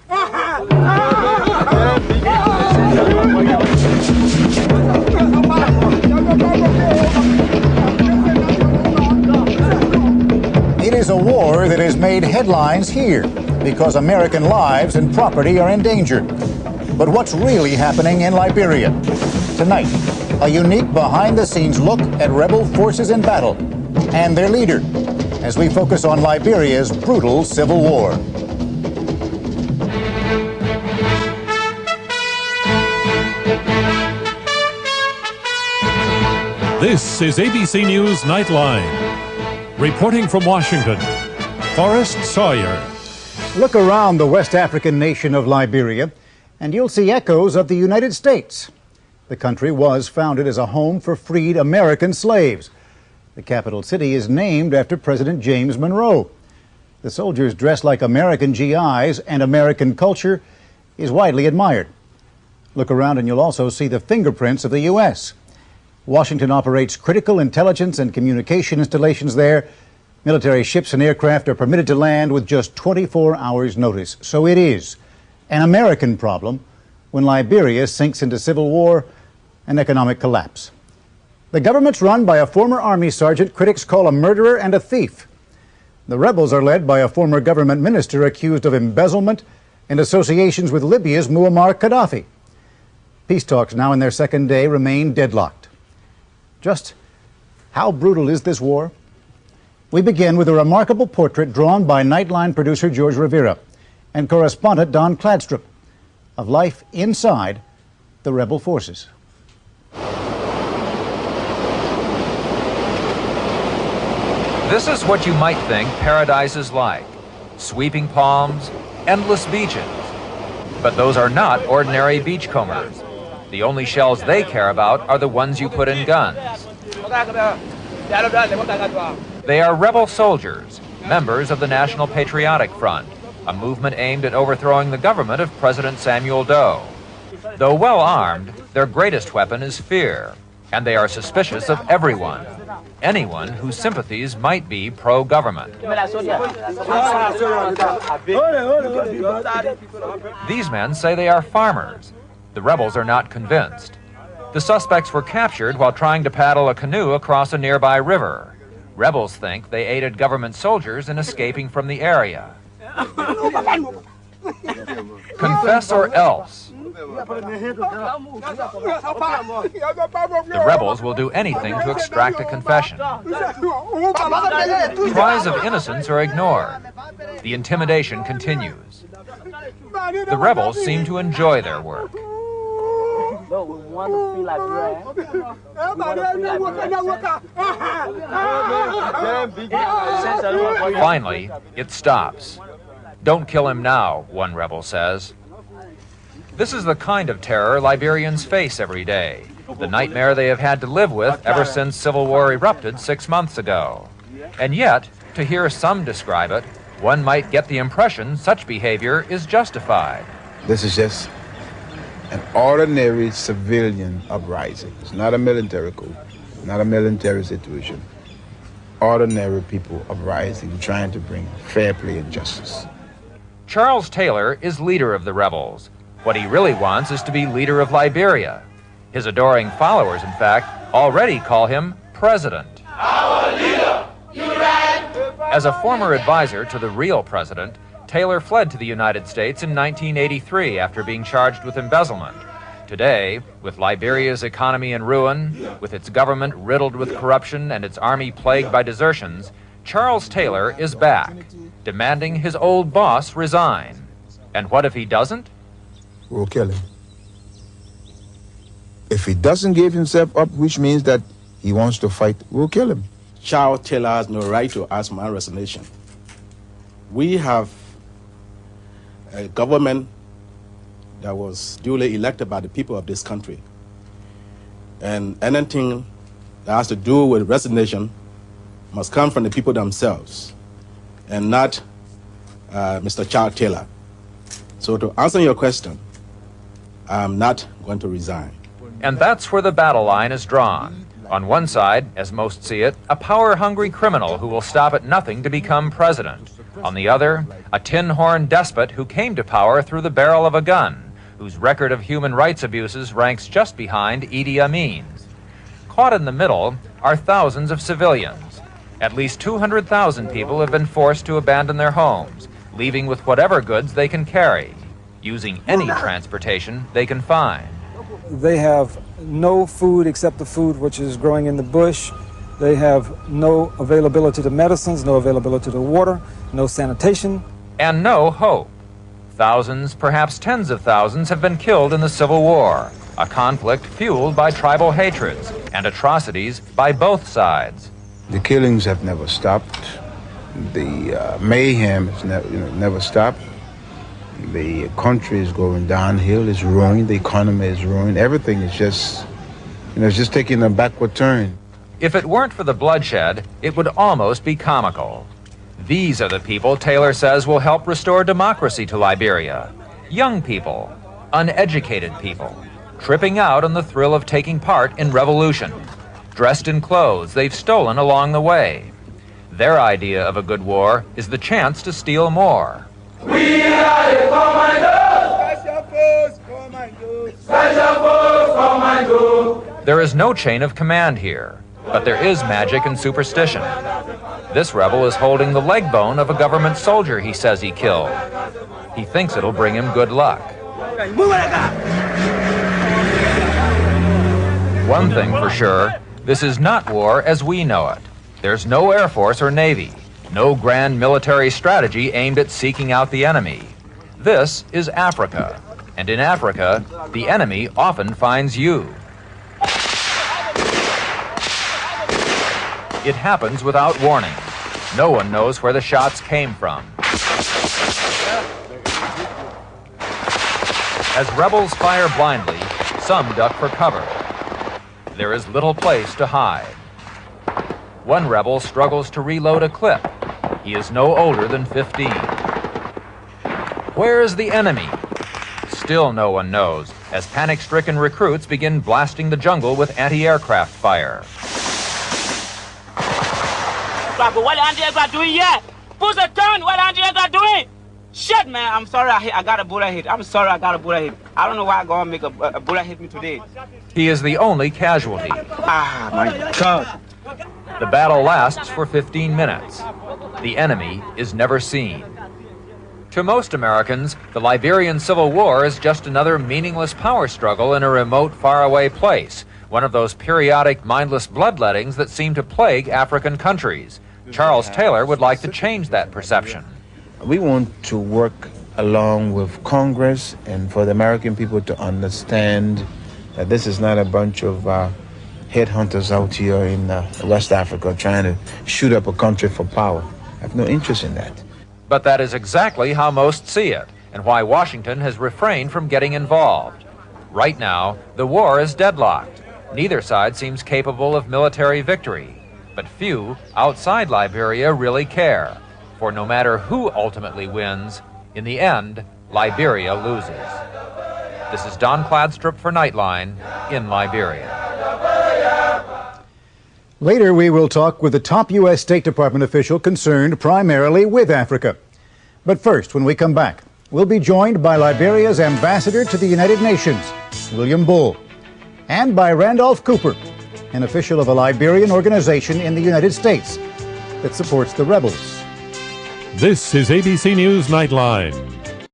It is a war that has made headlines here because American lives and property are in danger. But what's really happening in Liberia? Tonight, a unique behind-the-scenes look at rebel forces in battle and their leader as we focus on Liberia's brutal civil war. This is ABC News Nightline. Reporting from Washington, Forrest Sawyer. Look around the West African nation of Liberia, and you'll see echoes of the United States. The country was founded as a home for freed American slaves. The capital city is named after President James Monroe. The soldiers dress like American GIs, and American culture is widely admired. Look around and you'll also see the fingerprints of the U.S. Washington operates critical intelligence and communication installations there. Military ships and aircraft are permitted to land with just 24 hours' notice. So it is an American problem when Liberia sinks into civil war and economic collapse. The government's run by a former Army sergeant critics call a murderer and a thief. The rebels are led by a former government minister accused of embezzlement and associations with Libya's Muammar Gaddafi. Peace talks now in their second day remain deadlocked. Just how brutal is this war? We begin with a remarkable portrait drawn by Nightline producer George Rivera and correspondent Don Cladstrup of life inside the rebel forces. This is what you might think paradise is like. Sweeping palms, endless beaches. But those are not ordinary beachcombers. The only shells they care about are the ones you put in guns. They are rebel soldiers, members of the National Patriotic Front, a movement aimed at overthrowing the government of President Samuel Doe. Though well armed, their greatest weapon is fear, and they are suspicious of everyone, anyone whose sympathies might be pro-government. These men say they are farmers. The rebels are not convinced. The suspects were captured while trying to paddle a canoe across a nearby river. Rebels think they aided government soldiers in escaping from the area. Confess or else. The rebels will do anything to extract a confession. Cries of innocence are ignored. The intimidation continues. The rebels seem to enjoy their work. Finally, it stops. Don't kill him now, one rebel says. This is the kind of terror Liberians face every day, the nightmare they have had to live with ever since civil war erupted 6 months ago. And yet, to hear some describe it, one might get the impression such behavior is justified. This is just an ordinary civilian uprising. It's not a military coup, not a military situation. Ordinary people uprising, trying to bring fair play and justice. Charles Taylor is leader of the rebels. What he really wants is to be leader of Liberia. His adoring followers, in fact, already call him president. Our leader, you right. As a former advisor to the real president, Taylor fled to the United States in 1983 after being charged with embezzlement. Today, with Liberia's economy in ruin, with its government riddled with corruption and its army plagued by desertions, Charles Taylor is back, demanding his old boss resign. And what if he doesn't? We'll kill him. If he doesn't give himself up, which means that he wants to fight, we'll kill him. Charles Taylor has no right to ask my resignation. We have a government that was duly elected by the people of this country. And anything that has to do with resignation must come from the people themselves and not Mr. Charles Taylor. So to answer your question, I'm not going to resign. And that's where the battle line is drawn. On one side, as most see it, a power-hungry criminal who will stop at nothing to become president. On the other, a tin-horn despot who came to power through the barrel of a gun, whose record of human rights abuses ranks just behind Idi Amin's. Caught in the middle are thousands of civilians. At least 200,000 people have been forced to abandon their homes, leaving with whatever goods they can carry, using any transportation they can find. They have no food except the food which is growing in the bush. They have no availability to medicines, no availability to water, no sanitation. And no hope. Thousands, perhaps tens of thousands, have been killed in the Civil War, a conflict fueled by tribal hatreds and atrocities by both sides. The killings have never stopped. The mayhem has never stopped. The country is going downhill, it's ruined, the economy is ruined, everything is just, it's just taking a backward turn. If it weren't for the bloodshed, it would almost be comical. These are the people Taylor says will help restore democracy to Liberia. Young people, uneducated people, tripping out on the thrill of taking part in revolution, dressed in clothes they've stolen along the way. Their idea of a good war is the chance to steal more. We are the commandos! Special force commandos! Special force commandos! There is no chain of command here, but there is magic and superstition. This rebel is holding the leg bone of a government soldier he says he killed. He thinks it'll bring him good luck. One thing for sure, this is not war as we know it. There's no Air Force or Navy. No grand military strategy aimed at seeking out the enemy. This is Africa, and in Africa, the enemy often finds you. It happens without warning. No one knows where the shots came from. As rebels fire blindly, some duck for cover. There is little place to hide. One rebel struggles to reload a clip. He is no older than 15. Where is the enemy? Still no one knows, as panic-stricken recruits begin blasting the jungle with anti-aircraft fire. What anti-aircraft doing here? Push a turn, what anti-aircraft doing? Shit, man, I'm sorry I got a bullet hit. I'm sorry I got a bullet hit. I don't know why I'm gonna make a bullet hit me today. He is the only casualty. Ah, my God. The battle lasts for 15 minutes. The enemy is never seen. To most Americans, the Liberian Civil War is just another meaningless power struggle in a remote, faraway place, one of those periodic, mindless bloodlettings that seem to plague African countries. Charles Taylor would like to change that perception. We want to work along with Congress and for the American people to understand that this is not a bunch of headhunters out here in West Africa trying to shoot up a country for power. I have no interest in that. But that is exactly how most see it, and why Washington has refrained from getting involved. Right now, the war is deadlocked. Neither side seems capable of military victory, but few outside Liberia really care. For no matter who ultimately wins, in the end, Liberia loses. This is Don Cladstrup for Nightline in Liberia. Later, we will talk with the top U.S. State Department official concerned primarily with Africa. But first, when we come back, we'll be joined by Liberia's ambassador to the United Nations, William Bull, and by Randolph Cooper, an official of a Liberian organization in the United States that supports the rebels. This is ABC News Nightline.